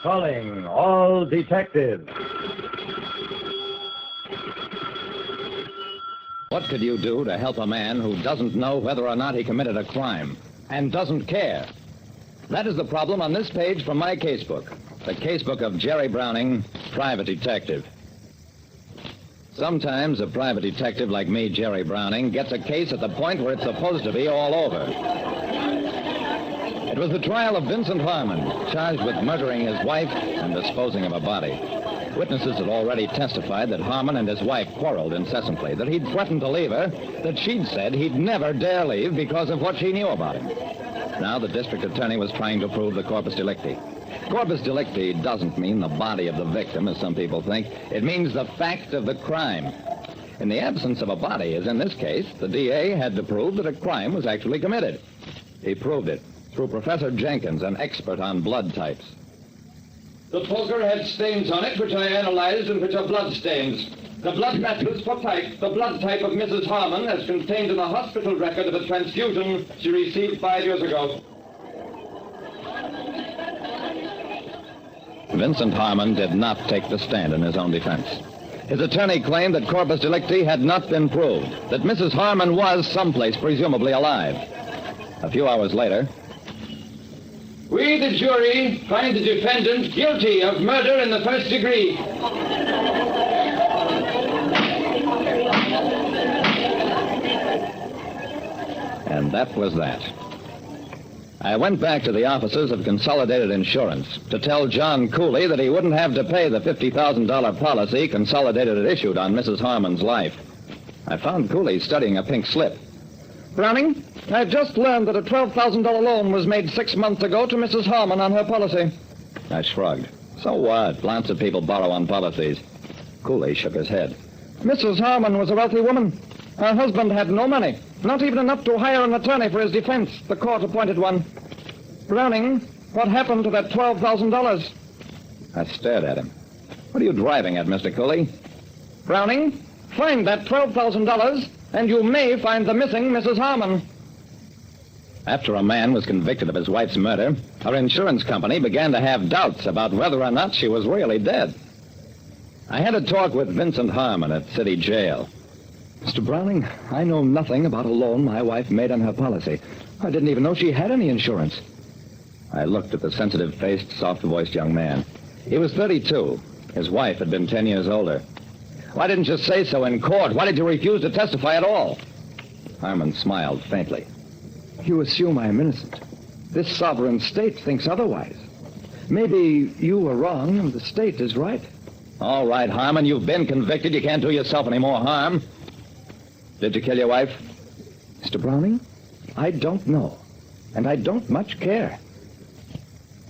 Calling all detectives. What could you do to help a man who doesn't know whether or not he committed a crime and doesn't care? That is the problem on this page from my casebook, the casebook of Jerry Browning, private detective. Sometimes a private detective like me, Jerry Browning, gets a case at the point where it's supposed to be all over. It was the trial of Vincent Harmon, charged with murdering his wife and disposing of a body. Witnesses had already testified that Harmon and his wife quarreled incessantly, that he'd threatened to leave her, that she'd said he'd never dare leave because of what she knew about him. Now the district attorney was trying to prove the corpus delicti. Corpus delicti doesn't mean the body of the victim, as some people think. It means the fact of the crime. In the absence of a body, as in this case, the DA had to prove that a crime was actually committed. He proved it through Professor Jenkins, an expert on blood types. The poker had stains on it, which I analyzed and which are blood stains. The blood matches for type the blood type of Mrs. Harmon as contained in the hospital record of a transfusion she received 5 years ago. Vincent Harmon did not take the stand in his own defense. His attorney claimed that corpus delicti had not been proved, that Mrs. Harmon was someplace presumably alive. A few hours later, we, the jury, find the defendant guilty of murder in the first degree. And that was that. I went back to the offices of Consolidated Insurance to tell John Cooley that he wouldn't have to pay the $50,000 policy Consolidated had issued on Mrs. Harmon's life. I found Cooley studying a pink slip. Browning, I've just learned that a $12,000 loan was made 6 months ago to Mrs. Harmon on her policy. I shrugged. So what? Lots of people borrow on policies. Cooley shook his head. Mrs. Harmon was a wealthy woman. Her husband had no money, not even enough to hire an attorney for his defense. The court appointed one. Browning, what happened to that $12,000? I stared at him. What are you driving at, Mr. Cooley? Browning, find that $12,000, and you may find the missing Mrs. Harmon. After a man was convicted of his wife's murder, our insurance company began to have doubts about whether or not she was really dead. I had a talk with Vincent Harmon at City Jail. Mr. Browning, I know nothing about a loan my wife made on her policy. I didn't even know she had any insurance. I looked at the sensitive-faced, soft-voiced young man. He was 32. His wife had been 10 years older. Why didn't you say so in court? Why did you refuse to testify at all? Harmon smiled faintly. You assume I am innocent. This sovereign state thinks otherwise. Maybe you were wrong and the state is right. All right, Harmon, you've been convicted. You can't do yourself any more harm. Did you kill your wife? Mr. Browning, I don't know, and I don't much care.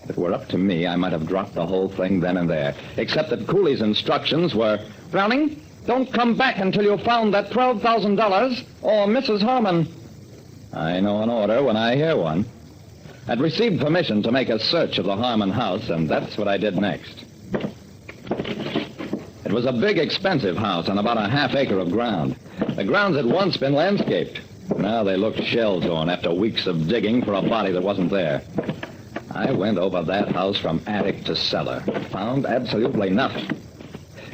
If it were up to me, I might have dropped the whole thing then and there, except that Cooley's instructions were, Browning, don't come back until you've found that $12,000 or Mrs. Harmon. I know an order when I hear one. I'd received permission to make a search of the Harmon house, and that's what I did next. It was a big, expensive house on about a half-acre of ground. The grounds had once been landscaped. Now they looked shell-torn after weeks of digging for a body that wasn't there. I went over that house from attic to cellar. Found absolutely nothing.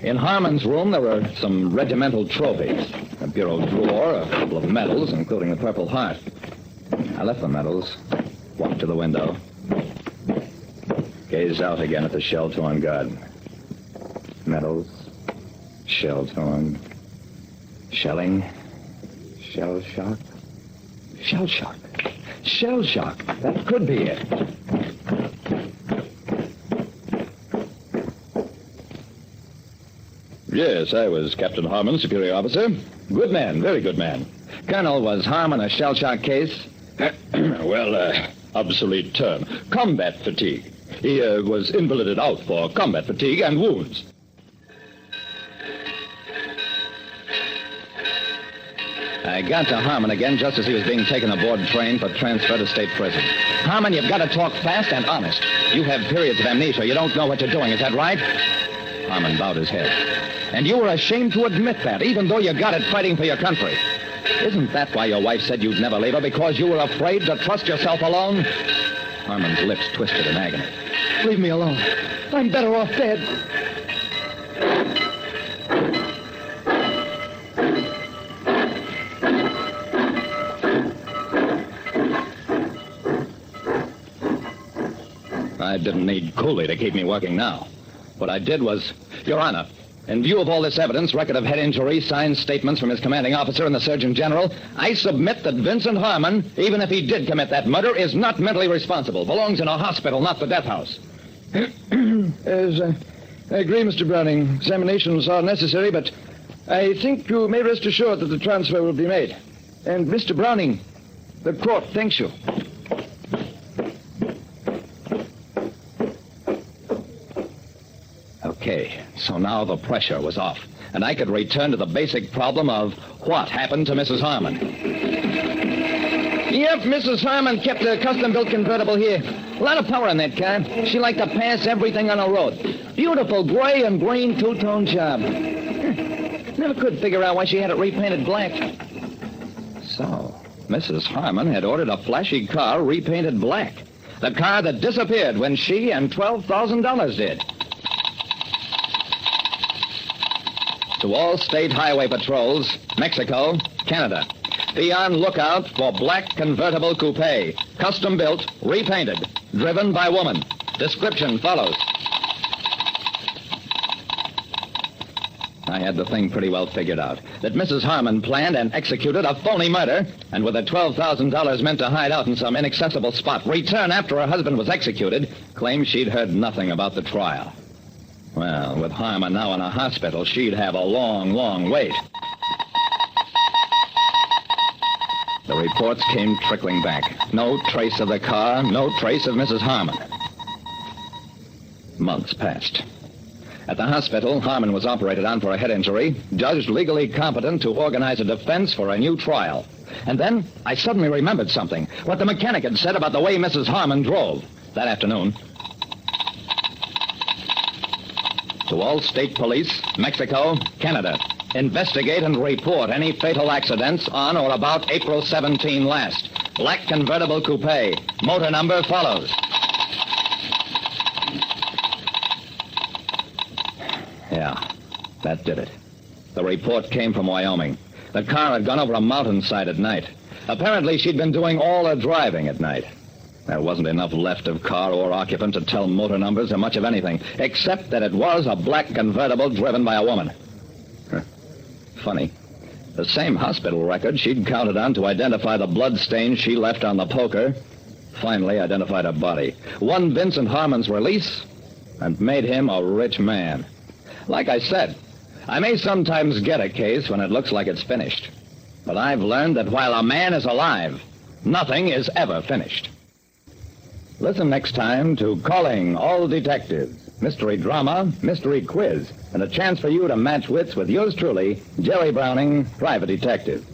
In Harmon's room, there were some regimental trophies. A bureau drawer, a couple of medals, including the Purple Heart. I left the medals, walked to the window, gazed out again at the shell-torn garden. Medals, shell-torn, shelling, shell shock. Shell shock. Shell shock. That could be it. Yes, I was Captain Harmon, superior officer. Good man, very good man. Colonel, was Harmon a shell shock case? Obsolete term. Combat fatigue. He was invalided out for combat fatigue and wounds. I got to Harmon again just as he was being taken aboard train for transfer to state prison. Harmon, you've got to talk fast and honest. You have periods of amnesia. You don't know what you're doing. Is that right? Harmon bowed his head. And you were ashamed to admit that, even though you got it fighting for your country. Isn't that why your wife said you'd never leave her? Because you were afraid to trust yourself alone? Harmon's lips twisted in agony. Leave me alone. I'm better off dead. I didn't need Cooley to keep me working now. What I did was, Your Honor, in view of all this evidence, record of head injury, signed statements from his commanding officer and the Surgeon General, I submit that Vincent Harmon, even if he did commit that murder, is not mentally responsible. Belongs in a hospital, not the death house. I agree, Mr. Browning. Examinations are necessary, but I think you may rest assured that the transfer will be made. And, Mr. Browning, the court thanks you. Okay, so now the pressure was off, and I could return to the basic problem of what happened to Mrs. Harmon. Yep, Mrs. Harmon kept a custom-built convertible here. A lot of power in that car. She liked to pass everything on the road. Beautiful gray and green two-tone job. Never could figure out why she had it repainted black. So, Mrs. Harmon had ordered a flashy car repainted black. The car that disappeared when she and $12,000 did. To all state highway patrols, Mexico, Canada. Be on lookout for black convertible coupe, custom built, repainted, driven by woman. Description follows. I had the thing pretty well figured out. That Mrs. Harmon planned and executed a phony murder, and with the $12,000 meant to hide out in some inaccessible spot, return after her husband was executed, claimed she'd heard nothing about the trial. Well, with Harmon now in a hospital, she'd have a long, long wait. The reports came trickling back. No trace of the car, no trace of Mrs. Harmon. Months passed. At the hospital, Harmon was operated on for a head injury, judged legally competent to organize a defense for a new trial. And then I suddenly remembered something, what the mechanic had said about the way Mrs. Harmon drove that afternoon. To all state police, Mexico, Canada, investigate and report any fatal accidents on or about April 17 last. Black convertible coupe. Motor number follows. Yeah, that did it. The report came from Wyoming. The car had gone over a mountainside at night. Apparently, she'd been doing all her driving at night. There wasn't enough left of car or occupant to tell motor numbers or much of anything, except that it was a black convertible driven by a woman. Funny. The same hospital record she'd counted on to identify the blood stains she left on the poker finally identified a body, won Vincent Harmon's release, and made him a rich man. Like I said, I may sometimes get a case when it looks like it's finished. But I've learned that while a man is alive, nothing is ever finished. Listen next time to Calling All Detectives, mystery drama, mystery quiz, and a chance for you to match wits with yours truly, Jerry Browning, private detective.